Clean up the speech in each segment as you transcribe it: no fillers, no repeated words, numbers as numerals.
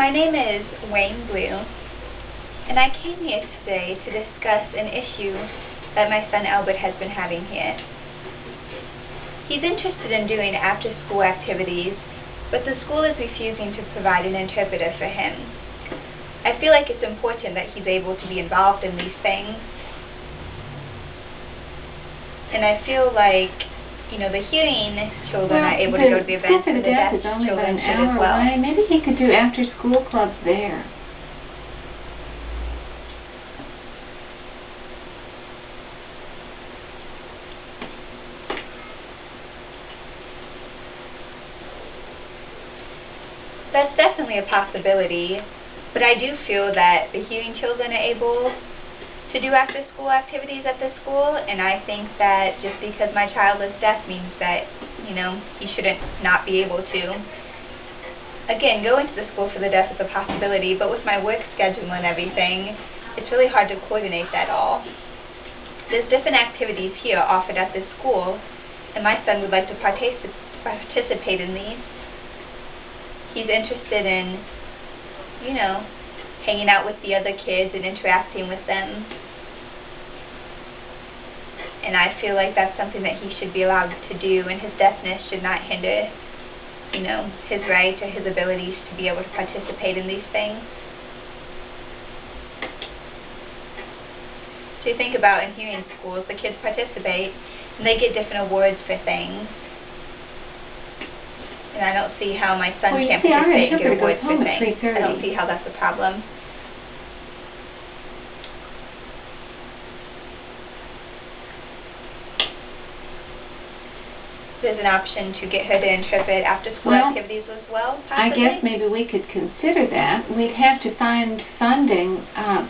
My name is Wayne Blue, and I came here today to discuss an issue that my son Albert has been having here. He's interested in doing after-school activities, but the school is refusing to provide an interpreter for him. I feel like it's important that he's able to be involved in these things. And I feel like, the hearing children are able to go to the events, and the deaf children should as well. Maybe he could do after-school clubs there. That's definitely a possibility, but I do feel that the hearing children are able to do after-school activities at the school, and I think that just because my child is deaf means that, he shouldn't not be able to. Again, going to the school for the deaf is a possibility, but with my work schedule and everything, it's really hard to coordinate that all. There's different activities here offered at this school, and my son would like to participate in these. He's interested in, hanging out with the other kids and interacting with them. And I feel like that's something that he should be allowed to do, and his deafness should not hinder, his rights or his abilities to be able to participate in these things. So you think about in hearing schools, the kids participate, and they get different awards for things. And I don't see how my son can't participate and get awards for things. I don't see how that's a problem. There's an option to get her to interpret after-school activities as well, possibly? I guess maybe we could consider that. We'd have to find funding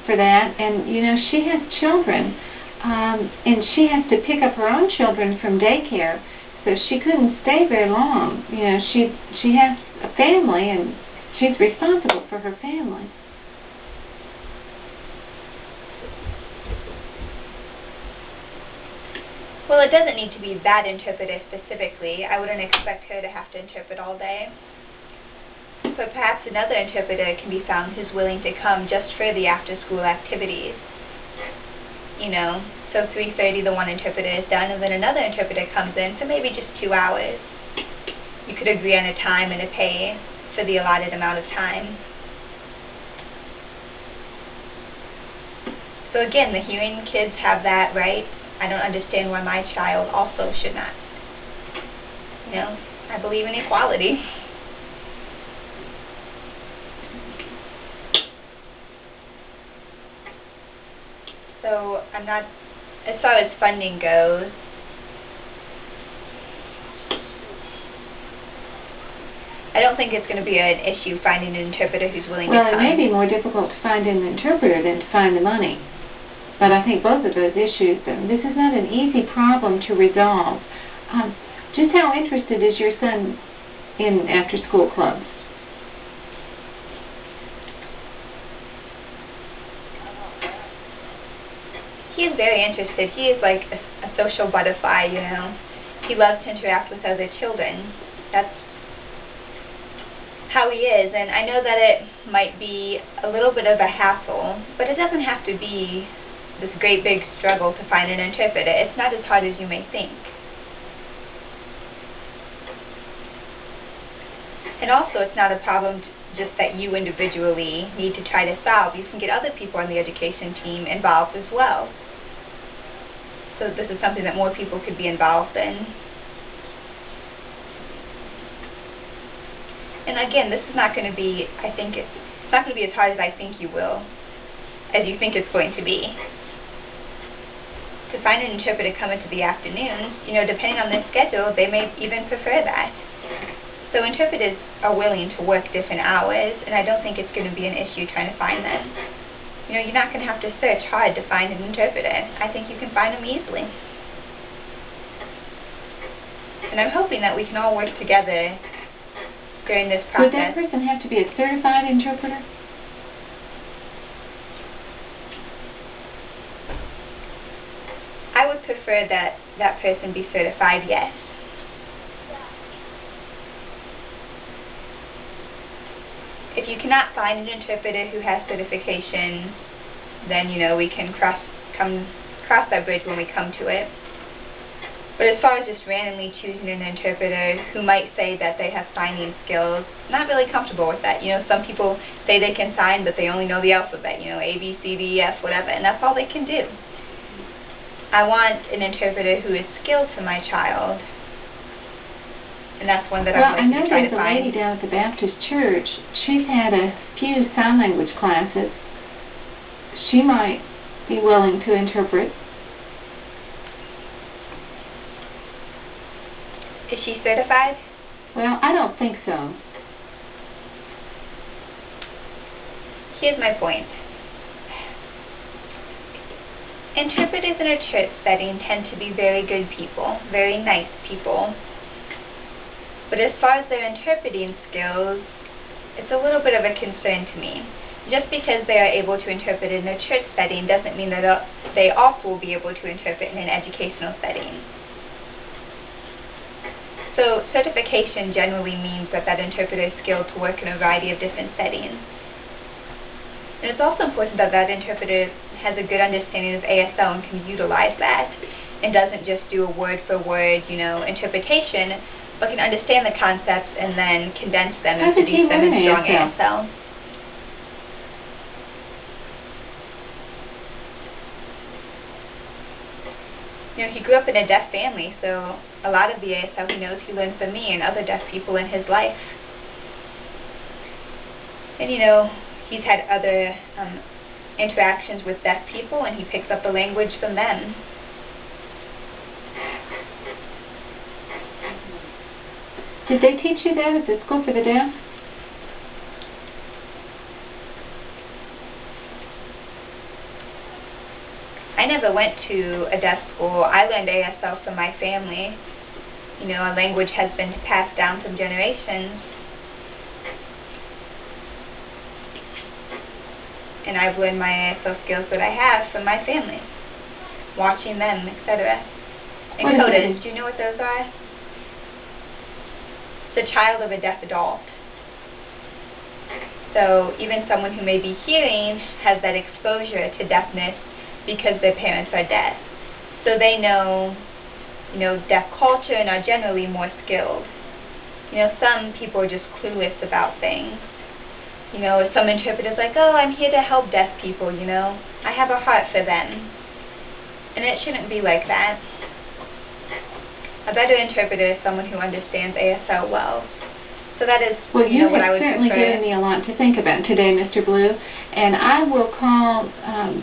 for that. And, she has children, and she has to pick up her own children from daycare. So she couldn't stay very long. She has a family, and she's responsible for her family. Well, it doesn't need to be that interpreter specifically. I wouldn't expect her to have to interpret all day. But perhaps another interpreter can be found who's willing to come just for the after-school activities. So 3:30 the one interpreter is done, and then another interpreter comes in for maybe just 2 hours. You could agree on a time and a pay for the allotted amount of time. So again, the hearing kids have that right. I don't understand why my child also should not. I believe in equality. So I'm not, as far as funding goes, I don't think it's going to be an issue finding an interpreter who's willing to come. Well, it may be more difficult to find an interpreter than to find the money. But I think both of those issues, this is not an easy problem to resolve. Just how interested is your son in after-school clubs? He is very interested. He is like a social butterfly, He loves to interact with other children. That's how he is. And I know that it might be a little bit of a hassle, but it doesn't have to be this great big struggle to find an interpreter. It's not as hard as you may think. And also, it's not a problem just that you individually need to try to solve. You can get other people on the education team involved as well. So this is something that more people could be involved in. And again, this is not going to be, it's not going to be as hard as I think you think it's going to be. To find an interpreter to come into the afternoons, depending on their schedule, they may even prefer that. So interpreters are willing to work different hours, and I don't think it's going to be an issue trying to find them. You're not going to have to search hard to find an interpreter. I think you can find them easily. And I'm hoping that we can all work together during this process. Would that person have to be a certified interpreter? I would prefer that that person be certified, yes. It if you cannot find an interpreter who has certification, then, we can cross that bridge when we come to it. But as far as just randomly choosing an interpreter who might say that they have signing skills, not really comfortable with that. Some people say they can sign, but they only know the alphabet, A, B, C, D, E, F, whatever, and that's all they can do. I want an interpreter who is skilled for my child, and that's one that I'm going to try to find. Well, I know there's a lady down at the Baptist Church. She's had a few sign language classes. She might be willing to interpret. Is she certified? Well, I don't think so. Here's my point. Interpreters in a church setting tend to be very good people, very nice people. But as far as their interpreting skills, it's a little bit of a concern to me. Just because they are able to interpret in a church setting doesn't mean that they also will be able to interpret in an educational setting. So certification generally means that interpreter is skilled to work in a variety of different settings. And it's also important that interpreter has a good understanding of ASL and can utilize that, and doesn't just do a word-for-word, interpretation, but can understand the concepts and then condense them and produce them in strong ASL. He grew up in a deaf family, so a lot of the ASL he knows he learned from me and other deaf people in his life. And he's had other interactions with deaf people, and he picks up the language from them. Did they teach you that at the School for the Deaf? I never went to a deaf school. I learned ASL from my family. A language has been passed down from generations. And I've learned my ASL skills that I have from my family, watching them, etc. And CODAs, do you know what those are? It's a child of a deaf adult. So even someone who may be hearing has that exposure to deafness because their parents are deaf. So they know, deaf culture and are generally more skilled. Some people are just clueless about things. Some interpreters like, oh, I'm here to help deaf people, I have a heart for them. And it shouldn't be like that. A better interpreter is someone who understands ASL well. So that is, what I would prefer. Well, you have certainly given me a lot to think about today, Mr. Blue, and I will call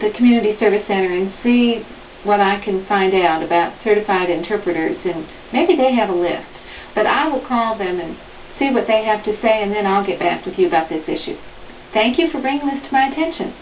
the Community Service Center and see what I can find out about certified interpreters, and maybe they have a list. But I will call them and see what they have to say, and then I'll get back with you about this issue. Thank you for bringing this to my attention.